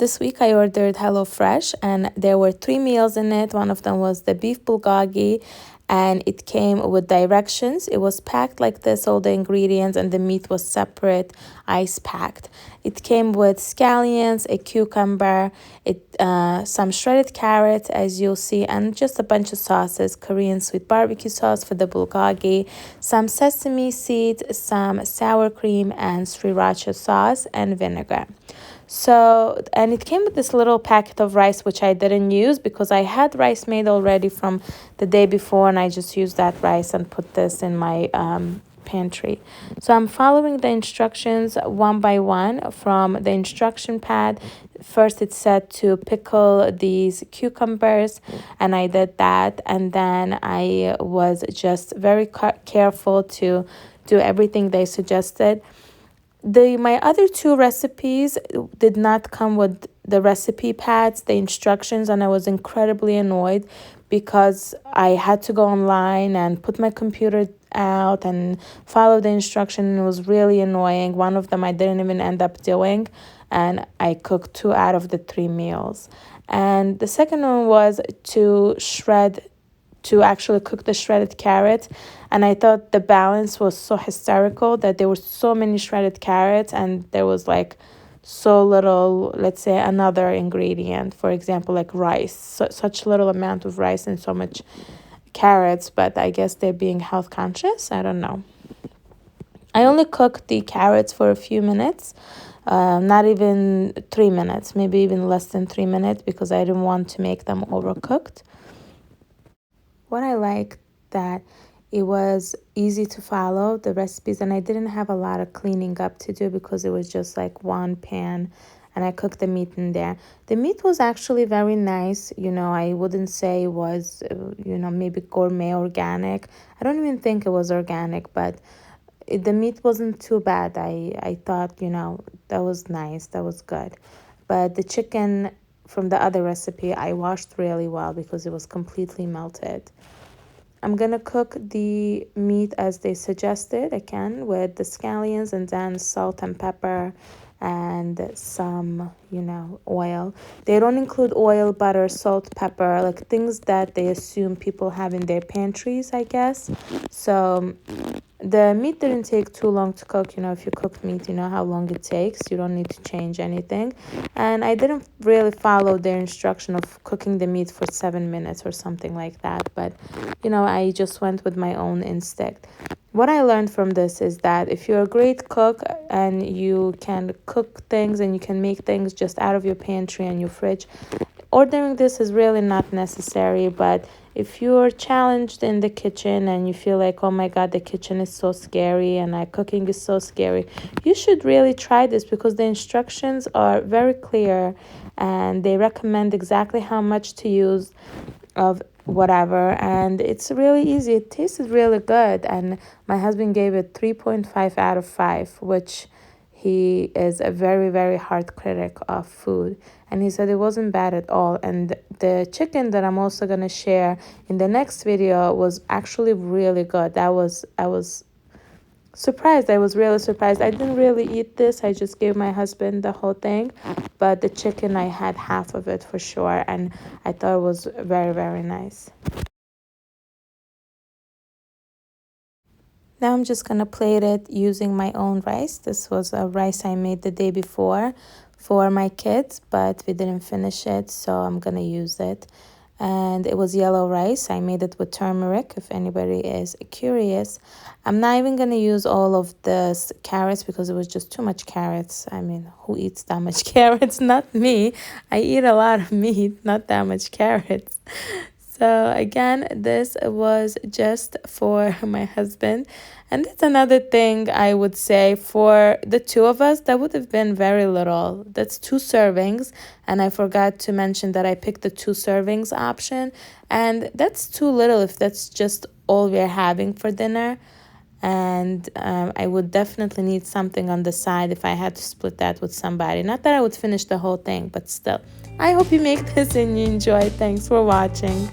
This week I ordered HelloFresh and there were 3 meals in it. One of them was the beef bulgogi and it came with directions. It was packed like this, all the ingredients, and the meat was separate, ice packed. It came with scallions, a cucumber, some shredded carrots, as you'll see, and just a bunch of sauces: Korean sweet barbecue sauce for the bulgogi, some sesame seeds, some sour cream, and sriracha sauce and vinegar. So, and it came with this little packet of rice, which I didn't use because I had rice made already from the day before, and I just used that rice and put this in my pantry. So I'm following the instructions one by one from the instruction pad. First it said to pickle these cucumbers, and I did that, and then I was just very careful to do everything they suggested. My other 2 recipes did not come with the recipe pads, the instructions, and I was incredibly annoyed because I had to go online and put my computer out and follow the instruction, and it was really annoying. One of them I didn't even end up doing, and I cooked 2 out of the 3 meals. And the second one was to actually cook the shredded carrot, and I thought the balance was so hysterical that there were so many shredded carrots and there was like so little, let's say, another ingredient, for example, like rice, such little amount of rice and so much carrots. But I guess they're being health conscious, I don't know. I only cooked the carrots for a few minutes, not even 3 minutes, maybe even less than 3 minutes, because I didn't want to make them overcooked. What I liked that it was easy to follow the recipes, and I didn't have a lot of cleaning up to do because it was just like one pan and I cooked the meat in there. The meat was actually very nice. I wouldn't say it was, maybe gourmet organic. I don't even think it was organic, but the meat wasn't too bad. I thought, that was nice. That was good. But the chicken from the other recipe I washed really well because it was completely melted. I'm gonna cook the meat as they suggested, again with the scallions, and then salt and pepper and some oil. They don't include oil, butter, salt, pepper, like things that they assume people have in their pantries, I guess. So the meat didn't take too long to cook. If you cook meat, you know how long it takes. You don't need to change anything. And I didn't really follow their instruction of cooking the meat for 7 minutes or something like that. But, I just went with my own instinct. What I learned from this is that if you're a great cook and you can cook things and you can make things just out of your pantry and your fridge, ordering this is really not necessary. But if you're challenged in the kitchen and you feel like, oh my God, the kitchen is so scary and cooking is so scary, you should really try this because the instructions are very clear and they recommend exactly how much to use of whatever, and it's really easy. It tasted really good, and my husband gave it 3.5 out of 5, which he is a very, very hard critic of food, and he said it wasn't bad at all. And the chicken that I'm also going to share in the next video was actually really good. I was surprised. I was really surprised. I didn't really eat this. I just gave my husband the whole thing, but the chicken, I had half of it for sure, and I thought it was very, very nice. Now I'm just gonna plate it using my own rice. This was a rice I made the day before for my kids, but we didn't finish it, so I'm gonna use it. And it was yellow rice. I made it with turmeric, if anybody is curious. I'm not even going to use all of the carrots because it was just too much carrots. I mean, who eats that much carrots? Not me. I eat a lot of meat, not that much carrots. So again, this was just for my husband. And that's another thing I would say for the 2 of us, that would have been very little. That's 2 servings. And I forgot to mention that I picked the 2 servings option. And that's too little if that's just all we're having for dinner. And I would definitely need something on the side if I had to split that with somebody. Not that I would finish the whole thing, but still. I hope you make this and you enjoy. Thanks for watching.